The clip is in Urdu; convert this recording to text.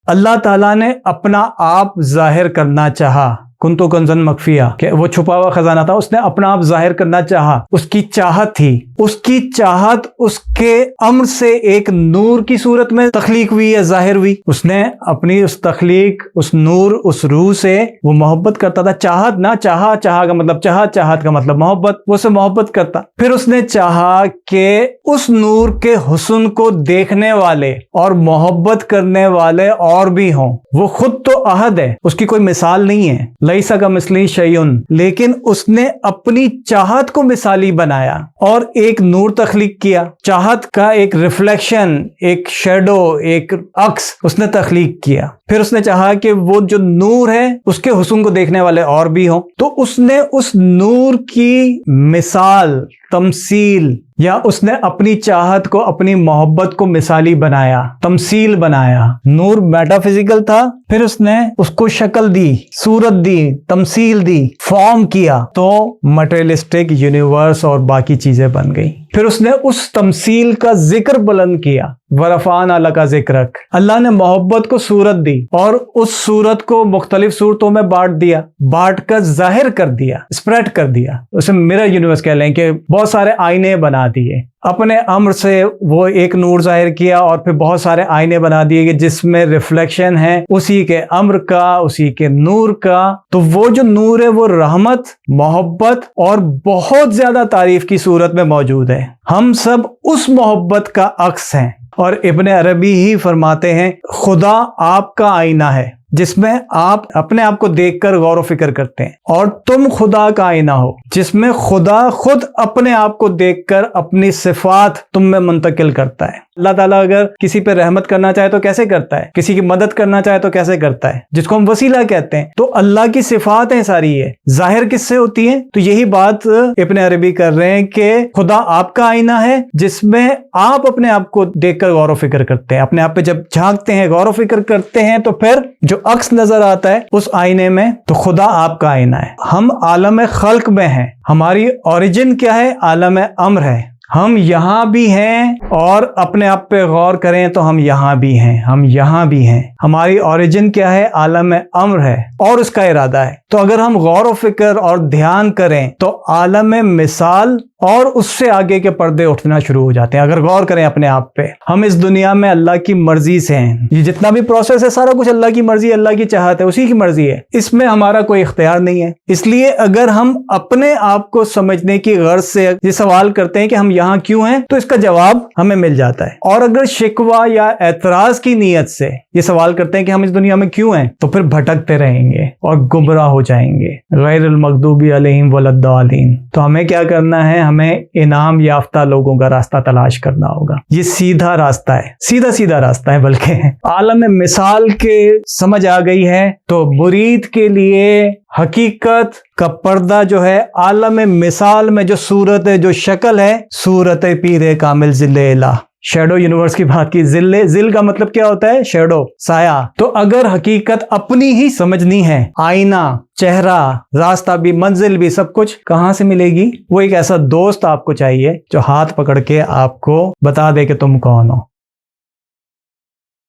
اللہ تعالیٰ نے اپنا آپ ظاہر کرنا چاہا، کنتو کنزن مخفیہ، کہ وہ چھپا ہوا خزانہ تھا، اس نے اپنا آپ ظاہر کرنا چاہا، اس کی چاہت تھی، اس کی چاہت اس کے امر سے ایک نور کی صورت میں تخلیق ہوئی ہے، ظاہر ہوئی۔ اس نے اپنی اس تخلیق، اس نور، اس روح سے وہ محبت کرتا تھا۔ چاہت نہ، چاہا کا مطلب چاہت کا مطلب محبت، وہ سے محبت کرتا۔ پھر اس نے چاہا کہ اس نور کے حسن کو دیکھنے والے اور محبت کرنے والے اور بھی ہوں۔ وہ خود تو احد ہے، اس کی کوئی مثال نہیں ہے، لیسا کمثلہ شیء، لیکن اس نے اپنی چاہت کو مثالی بنایا اور ایک نور تخلیق کیا۔ چاہت کا ایک ریفلیکشن، ایک شیڈو، ایک عکس اس نے تخلیق کیا۔ پھر اس نے چاہا کہ وہ جو نور ہے اس کے حسن کو دیکھنے والے اور بھی ہوں، تو اس نے اس نور کی مثال، تمثیل، یا اس نے اپنی چاہت کو، اپنی محبت کو مثالی بنایا، تمثیل بنایا۔ نور میٹا فزیکل تھا، پھر اس نے اس کو شکل دی، صورت دی، تمثیل دی، فارم کیا، تو مٹیریلسٹک یونیورس اور باقی چیزیں بن گئی۔ پھر اس نے اس تمثیل کا ذکر بلند کیا، وَرَفَعْنَا لَكَ ذِكْرَكَ، اللہ نے محبت کو صورت دی اور اس صورت کو مختلف صورتوں میں بانٹ دیا، بانٹ کر ظاہر کر دیا، اسپریڈ کر دیا۔ اسے میرر یونیورس کہہ لیں کہ بہت سارے آئینے بنا دیے، اپنے امر سے وہ ایک نور ظاہر کیا اور پھر بہت سارے آئینے بنا دیے کہ جس میں ریفلیکشن ہے اسی کے امر کا، اسی کے نور کا۔ تو وہ جو نور ہے وہ رحمت، محبت اور بہت زیادہ تعریف کی صورت میں موجود ہے۔ ہم سب اس محبت کا عکس ہیں، اور ابن عربی ہی فرماتے ہیں خدا آپ کا آئینہ ہے جس میں آپ اپنے آپ کو دیکھ کر غور و فکر کرتے ہیں، اور تم خدا کا آئینہ ہو جس میں خدا خود اپنے آپ کو دیکھ کر اپنی صفات تم میں منتقل کرتا ہے۔ اللہ تعالیٰ اگر کسی پہ رحمت کرنا چاہے تو کیسے کرتا ہے، کسی کی مدد کرنا چاہے تو کیسے کرتا ہے، جس کو ہم وسیلہ کہتے ہیں۔ تو اللہ کی صفات ہیں ساری، یہ ظاہر کس سے ہوتی ہیں؟ تو یہی بات ابن عربی کر رہے ہیں کہ خدا آپ کا آئینہ ہے جس میں آپ اپنے آپ کو دیکھ کر غور و فکر کرتے ہیں، اپنے آپ پہ جب جھانکتے ہیں، غور و فکر کرتے ہیں، تو پھر جو عکس نظر آتا ہے اس آئینے میں، تو خدا آپ کا آئینہ ہے۔ ہم عالم خلق میں ہیں، ہماری اوریجن کیا ہے؟ عالم امر ہے۔ ہم یہاں بھی ہیں، اور اپنے آپ پہ غور کریں تو ہم یہاں بھی ہیں، ہم یہاں بھی ہیں۔ ہماری اوریجن کیا ہے؟ عالم امر ہے، اور اس کا ارادہ ہے۔ تو اگر ہم غور و فکر اور دھیان کریں تو عالم مثال اور اس سے آگے کے پردے اٹھنا شروع ہو جاتے ہیں۔ اگر غور کریں اپنے آپ پہ، ہم اس دنیا میں اللہ کی مرضی سے ہیں، یہ جتنا بھی پروسیس ہے سارا کچھ اللہ کی مرضی، اللہ کی چاہت ہے، اسی کی مرضی ہے، اس میں ہمارا کوئی اختیار نہیں ہے۔ اس لیے اگر ہم اپنے آپ کو سمجھنے کی غرض سے یہ سوال کرتے ہیں کہ ہم یہاں کیوں ہیں، تو اس کا جواب ہمیں مل جاتا ہے۔ اور اگر شکوہ یا اعتراض کی نیت سے یہ سوال کرتے ہیں کہ ہم اس دنیا میں کیوں ہیں، تو پھر بھٹکتے رہیں گے اور گمراہ ہو جائیں گے، غیر المغضوب علیہم ولا الضالین۔ تو ہمیں کیا کرنا ہے؟ ہمیں انعام یافتہ لوگوں کا راستہ تلاش کرنا ہوگا۔ یہ سیدھا راستہ ہے، سیدھا راستہ ہے، بلکہ عالم مثال کے سمجھ آ گئی ہے تو مرید کے لیے حقیقت کا پردہ جو ہے عالم مثال میں جو صورت ہے، جو شکل ہے، صورت پیر کامل ذل الہ، شیڈو یونیورس کی بات کی۔ ذل کا مطلب کیا ہوتا ہے؟ شیڈو، سایہ۔ تو اگر حقیقت اپنی ہی سمجھنی ہے، آئینہ، چہرہ، راستہ بھی، منزل بھی، سب کچھ کہاں سے ملے گی؟ وہ ایک ایسا دوست آپ کو چاہیے جو ہاتھ پکڑ کے آپ کو بتا دے کہ تم کون ہو۔